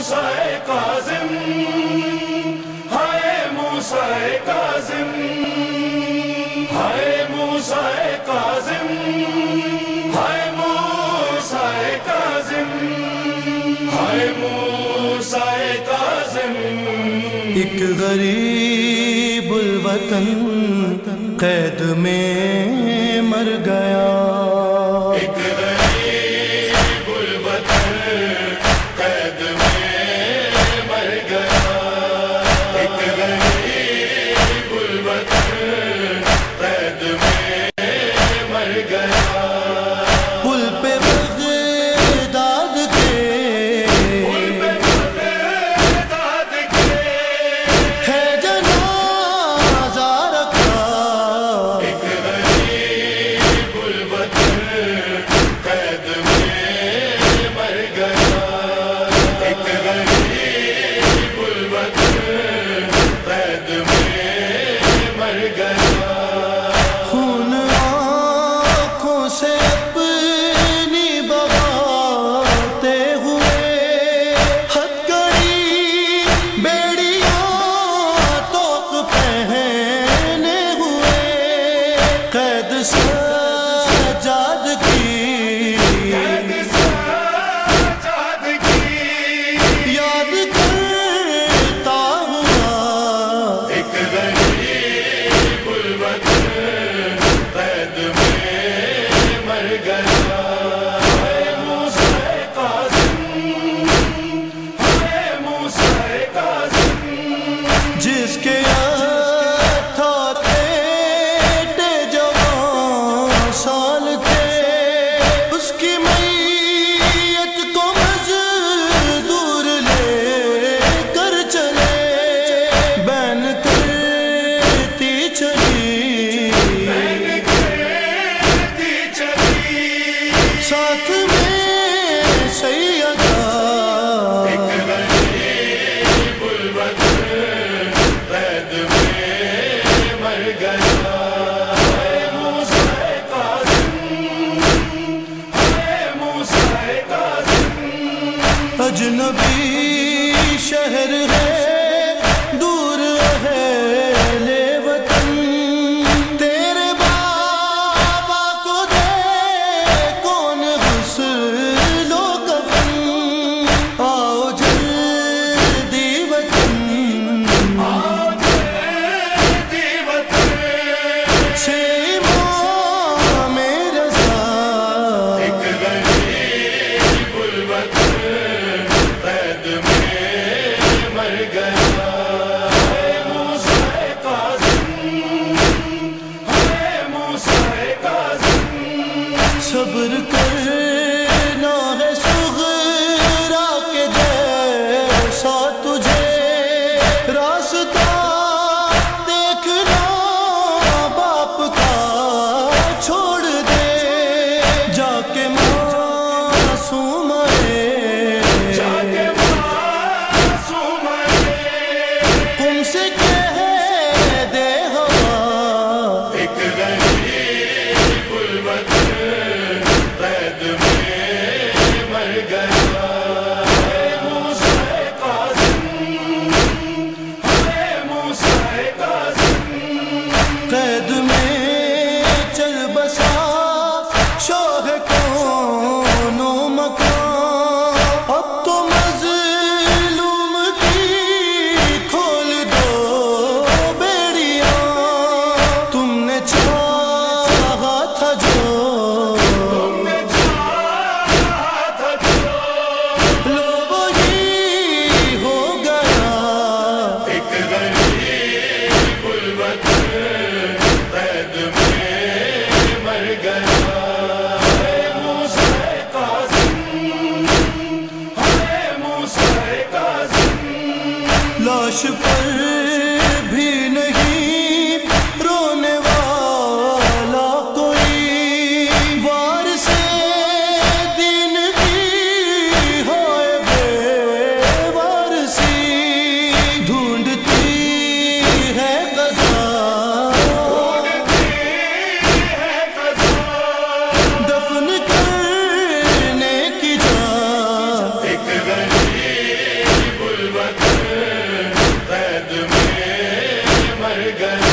موسیٰ کاظم، ہائے موسیٰ کاظم، ہائے موسیٰ کاظم، ہائے موسیٰ کاظم، ہائے موسیٰ کاظم۔ ایک غریب الوطن قید میں مر گیا، ایک غریب الوطن قید میں مر گیا، ایک غریب الوطن قید میں مر گیا۔ پل پہ بغداد کے، پل پہ بغداد کے ہے جنازہ رکھا، ایک غریب الوطن قید میں مر گیا، ایک غریب الوطن قید میں مر گیا۔ خون آنکھوں سے اپنی بہاتے ہوئے، ہتھکڑی بیڑیاں توق پہنے ہوئے، قید سجاد کی قید سجاد کی یاد کرتا ہوا، ایک غریب الوطن قید میں مر گیا۔ ہائے موسیٰ کاظم، ہائے موسیٰ کاظم، جس کے 18 بیٹے جوان سال تھے، اس کی میت کو مزدور لے کر چلے، بین کرتی چلی، بین کرتی چلی، ساتھ میں سیدہ، ایک غریب الوطن قید میں مر گیا۔ ہائے موسیٰ کاظم، ہائے موسیٰ کاظم، اجنبی شہر ہے دور اہل وطن، تیرے بابا کو دے کون غسل و کفن، آؤ جلدی وطن آؤ جلدی وطن سے امام رضا، ایک غریب الوطن قید میں مر گیا۔ ہائے موسیٰ کاظم، ہائے موسیٰ کاظم، صبر کرنا ہے صغرا کے جیسا تجھے، راستہ دیکھنا باپ کا چھوڑ دے، جا کے معصوم ہے، جا کے معصوم ہے، تم سے کہہ دے ہوا، ایک غریب الوطن قید میں مر گیا۔ ہائے موسیٰ کاظم، ہائے موسیٰ کاظم، قید میں چل بسا شاہ کون و مکان، اب تو مظلوم کی کھول دو بیڑیاں، تم نے چاہا تھا جو تم نے چاہا تھا جو لو وہی ہو گیا، ایک غریب الوطن قید میں مر گیا۔ ہائے موسیٰ کاظم، ہائے موسیٰ کاظم، لاش پر بھی نہیں رونے والا کوئی، وارث دین کی ہائے بے وارثی، ڈھونڈتی ہے قضا، ڈھونڈتی ہے قضا، دفن کرنے کی جا، ایک غریب مر گیا